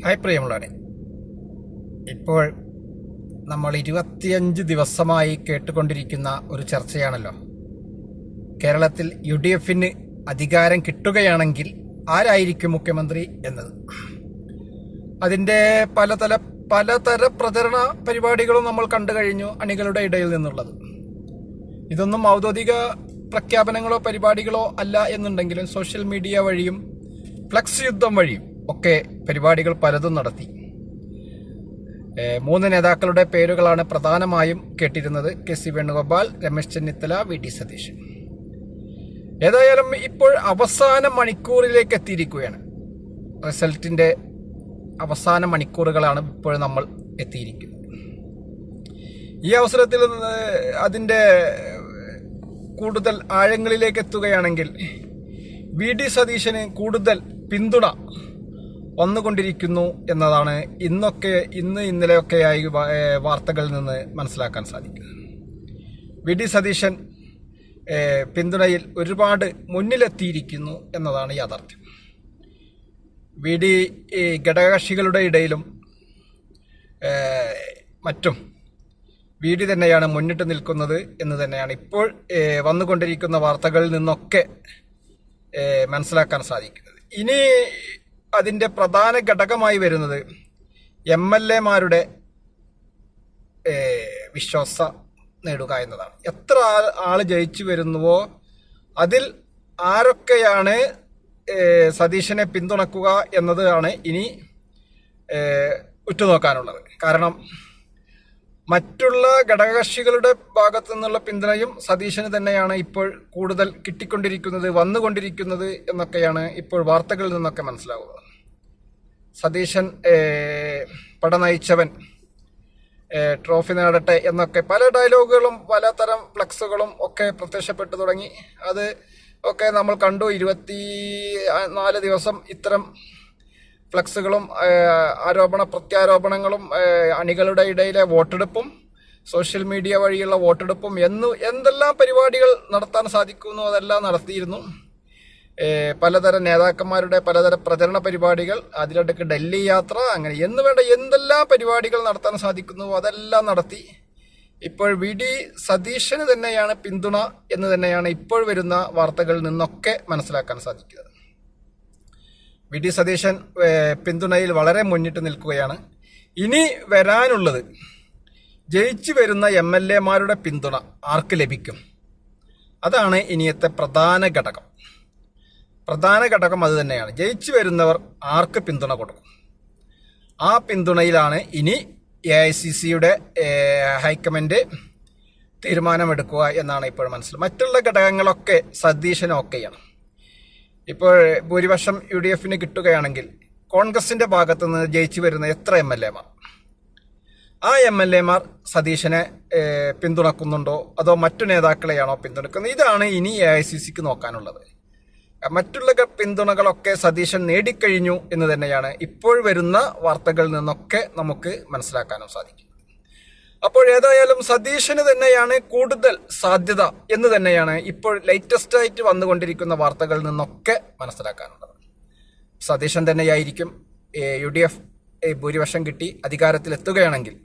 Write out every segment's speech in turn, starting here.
Hi പ്രിയമുള്ളവരെ, ഇപ്പോൾ നമ്മൾ 25 ദിവസമായി കേട്ടുകൊണ്ടിരിക്കുന്ന ഒരു ചർച്ചയാണല്ലോ. കേരളത്തിൽ UDF-ന് അധികാരം കിട്ടുകയാണെങ്കിൽ ആരായിരിക്കും മുഖ്യമന്ത്രി എന്നത്. അതിൻ്റെ പലതര പ്രചരണ പരിപാടികളും നമ്മൾ കണ്ടു കഴിഞ്ഞു, അണികളുടെ ഇടയിൽ നിന്നുള്ളത്. ഇതൊന്നും ഔദ്യോഗിക പ്രഖ്യാപനങ്ങളോ പരിപാടികളോ അല്ല എന്നുണ്ടെങ്കിലും സോഷ്യൽ മീഡിയ വഴിയും ഫ്ലക്സ് യുദ്ധം വഴിയും ഒക്കെ പരിപാടികൾ പലതും നടത്തി. 3 നേതാക്കളുടെ പേരുകളാണ് പ്രധാനമായും കേട്ടിരുന്നത്: KC വേണുഗോപാൽ, രമേശ് ചെന്നിത്തല, VD സതീശൻ. ഏതായാലും ഇപ്പോൾ അവസാന മണിക്കൂറിലേക്ക് എത്തിയിരിക്കുകയാണ്. റിസൾട്ടിന്റെ അവസാന മണിക്കൂറുകളാണ് ഇപ്പോൾ നമ്മൾ എത്തിയിരിക്കുന്നത്. ഈ അവസരത്തിൽ അതിൻ്റെ കൂടുതൽ ആഴങ്ങളിലേക്ക് എത്തുകയാണെങ്കിൽ VD സതീശന് കൂടുതൽ പിന്തുണ വന്നുകൊണ്ടിരിക്കുന്നു എന്നതാണ് ഇന്നലെയൊക്കെയായി വാർത്തകളിൽ നിന്ന് മനസ്സിലാക്കാൻ സാധിക്കുന്നത്. VD സതീശൻ പിന്തുണയിൽ ഒരുപാട് മുന്നിലെത്തിയിരിക്കുന്നു എന്നതാണ് യാഥാർത്ഥ്യം. VD ഘടകകക്ഷികളുടെ ഇടയിലും മറ്റും VD തന്നെയാണ് മുന്നിട്ട് നിൽക്കുന്നത് എന്ന് തന്നെയാണ് ഇപ്പോൾ വന്നുകൊണ്ടിരിക്കുന്ന വാർത്തകളിൽ നിന്നൊക്കെ മനസ്സിലാക്കാൻ സാധിക്കുന്നത്. ഇനി അതിൻ്റെ പ്രധാന ഘടകമായി വരുന്നത് MLA-മാരുടെ വിശ്വാസം നേടുക എന്നതാണ്. എത്ര ആള് ജയിച്ചു വരുന്നുവോ അതിൽ ആരൊക്കെയാണ് സതീശനെ പിന്തുണക്കുക എന്നതാണ് ഇനി ഉറ്റുനോക്കാനുള്ളത്. കാരണം മറ്റുള്ള ഘടകകക്ഷികളുടെ ഭാഗത്തു നിന്നുള്ള പിന്തുണയും സതീശന് തന്നെയാണ് ഇപ്പോൾ കൂടുതൽ കിട്ടിക്കൊണ്ടിരിക്കുന്നത്, വന്നുകൊണ്ടിരിക്കുന്നത് എന്നൊക്കെയാണ് ഇപ്പോൾ വാർത്തകളിൽ നിന്നൊക്കെ മനസ്സിലാവുന്നത്. സതീശൻ പട നയിച്ചവൻ ട്രോഫി നേടട്ടെ എന്നൊക്കെ പല ഡയലോഗുകളും പലതരം ഫ്ലക്സുകളും ഒക്കെ പ്രത്യക്ഷപ്പെട്ടു തുടങ്ങി. അത് ഒക്കെ നമ്മൾ കണ്ടു. 24 ദിവസം ഇത്തരം ഫ്ലക്സുകളും ആരോപണ പ്രത്യാരോപണങ്ങളും അണികളുടെ ഇടയിലെ വോട്ടെടുപ്പും സോഷ്യൽ മീഡിയ വഴിയുള്ള വോട്ടെടുപ്പും എന്തെല്ലാം പരിപാടികൾ നടത്താൻ സാധിക്കുന്നു അതെല്ലാം നടത്തിയിരുന്നു. പലതര നേതാക്കന്മാരുടെ പലതര പ്രചരണ പരിപാടികൾ, അതിലിടയ്ക്ക് ഡൽഹി യാത്ര, അങ്ങനെ എന്തെല്ലാം പരിപാടികൾ നടത്താൻ സാധിക്കുന്നു അതെല്ലാം നടത്തി. ഇപ്പോൾ VD സതീശന് തന്നെയാണ് പിന്തുണ എന്ന് തന്നെയാണ് ഇപ്പോൾ വരുന്ന വാർത്തകളിൽ നിന്നൊക്കെ മനസ്സിലാക്കാൻ സാധിക്കുന്നത്. VD സതീശൻ പിന്തുണയിൽ വളരെ മുന്നിട്ട് നിൽക്കുകയാണ്. ഇനി വരാനുള്ളത് ജയിച്ചു വരുന്ന MLA-മാരുടെ പിന്തുണ ആർക്ക് ലഭിക്കും, അതാണ് ഇനിയത്തെ പ്രധാന ഘടകം. അത് തന്നെയാണ്. ജയിച്ചു വരുന്നവർ ആർക്ക് പിന്തുണ കൊടുക്കും, ആ പിന്തുണയിലാണ് ഇനി AICC-യുടെ ഹൈക്കമാൻഡ് തീരുമാനമെടുക്കുക എന്നാണ് ഇപ്പോൾ മനസ്സിലായത്. മറ്റുള്ള ഘടകങ്ങളൊക്കെ സതീശനൊക്കെയാണ്. ഇപ്പോൾ ഭൂരിപക്ഷം UDF-ന് കിട്ടുകയാണെങ്കിൽ കോൺഗ്രസിന്റെ ഭാഗത്തു നിന്ന് ജയിച്ചു വരുന്ന എത്ര MLA-മാർ, ആ MLA-മാർ സതീശനെ പിന്തുണക്കുന്നുണ്ടോ അതോ മറ്റു നേതാക്കളെയാണോ പിന്തുണക്കുന്നത്, ഇതാണ് ഇനി AICC-ക്ക് നോക്കാനുള്ളത്. മറ്റുള്ള പിന്തുണകളൊക്കെ സതീശൻ നേടിക്കഴിഞ്ഞു എന്ന് തന്നെയാണ് ഇപ്പോൾ വരുന്ന വാർത്തകളിൽ നിന്നൊക്കെ നമുക്ക് മനസ്സിലാക്കാനും സാധിക്കും. അപ്പോൾ ഏതായാലും സതീശന് തന്നെയാണ് കൂടുതൽ സാധ്യത എന്ന് തന്നെയാണ് ഇപ്പോൾ ലേറ്റസ്റ്റ് ആയിട്ട് വന്നുകൊണ്ടിരിക്കുന്ന വാർത്തകളിൽ നിന്നൊക്കെ മനസ്സിലാക്കാനുള്ളത്. സതീശൻ തന്നെയായിരിക്കും UDF ഭൂരിപക്ഷം കിട്ടി അധികാരത്തിലെത്തുകയാണെങ്കിൽ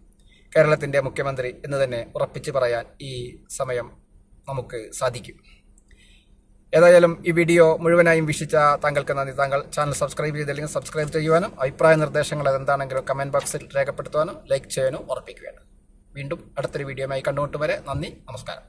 കേരളത്തിന്റെ മുഖ്യമന്ത്രി എന്ന് തന്നെ ഉറപ്പിച്ച് പറയാൻ ഈ സമയം നമുക്ക് സാധിക്കും. ഏതായാലും ഈ വീഡിയോ മുഴുവനായും വീക്ഷിച്ച താങ്കൾക്ക് നന്ദി. താങ്കൾ ചാനൽ സബ്സ്ക്രൈബ് ചെയ്തില്ലെങ്കിൽ സബ്സ്ക്രൈബ് ചെയ്യുവാനും അഭിപ്രായ നിർദ്ദേശങ്ങൾ എന്താണെങ്കിലും കമന്റ് ബോക്സിൽ രേഖപ്പെടുത്തുവാനും ലൈക്ക് ചെയ്യാനും ഉറപ്പിക്കുകയാണ്. വീണ്ടും അടുത്തൊരു വീഡിയോയുമായി കണ്ടുമുട്ടും വരെ നന്ദി, നമസ്കാരം.